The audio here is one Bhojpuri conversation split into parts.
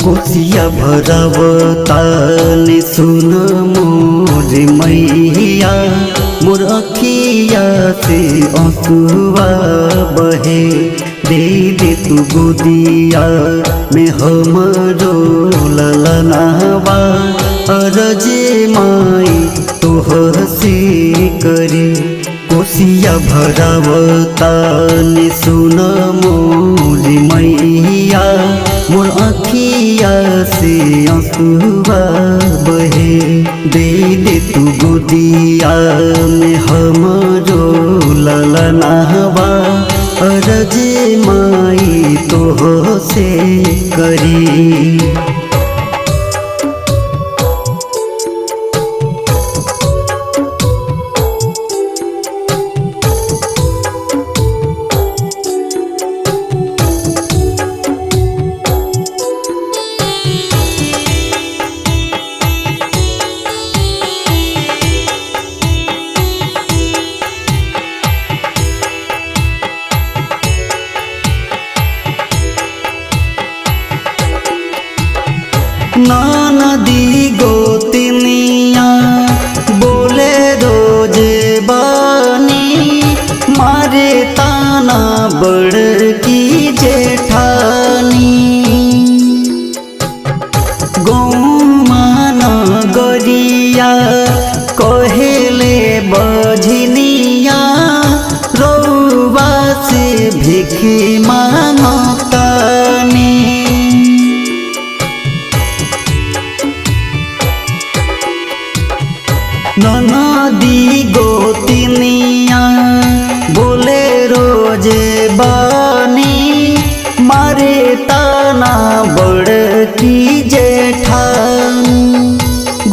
कोसिया भरावताने सुन मोर मैया मोर अखिया से आंसुआ बहे दे दे तू गोदिया में हमरो ललनावा अरजे माई तोहर से करी कोसिया भरावताने सुन मोर मैया मोर अखिया से आंसुआ बहे दे दे तू गोदिया में हमरो ललनावा अरजे माई तोह से करी। नदी गोतिनिया बोले रोजे बानी मारे ताना बड़ की जेठानी गौमाना गरिया कहेले बझनिया रौवा से भिखी मांगतानी नदी गोतिनिया बोले रोजे बानी मारे ताना बड़ की जेठानी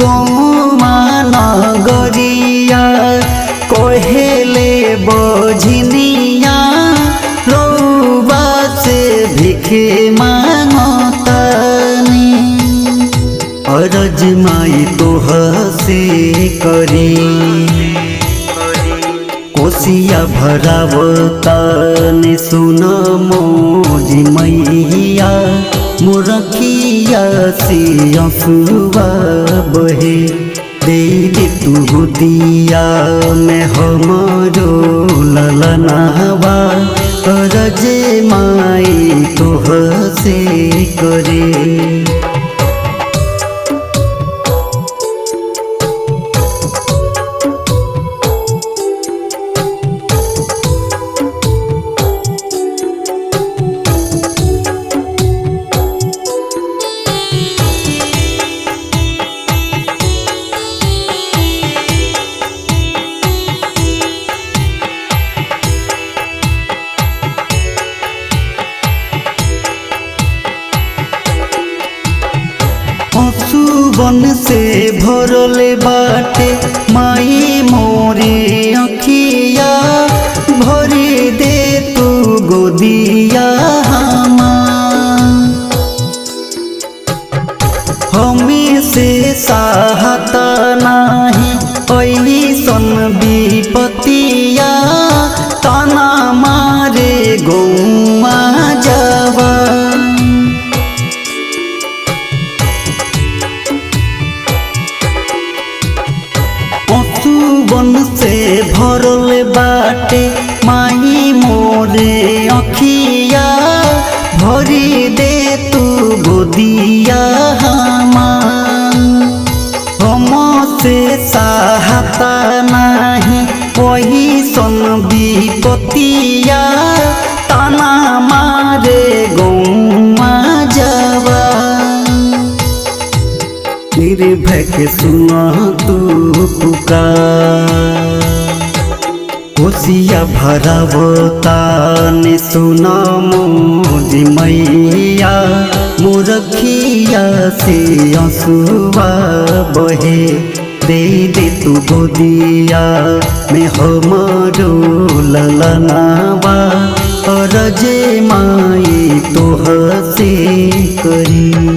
गौमाना गरिया कहेले बझनिया रौवा से भिखे मांगतानी अरज माई तोह से करी कोसिया भरावताने सुन मोर मैया मोर अखिया से आंसुआ बहे दे दे तू गोदिया में हमरो ललनावा अरज माई तोह से करे। आंसुबन से भरले बाटे माई मोरे अखिया भरे दे तू गोदिया हमें से सहाता नाही ऐसन विपतिया ताना मारे गौआ जावा आंसुबन से भरल बाटे माई मोरे अखिया भरी दे तू गोदिया हम से सहाता नाही वही सन विपतिया ताना मारे गौआ जावा निर्भय के सुना तू पुकार कोसिया भरावताने सुन मोर मैया मोर अखिया से आंसुआ बहे दे दे तू गोदिया में हमरो ललनावा अरजे माई तोह से करी।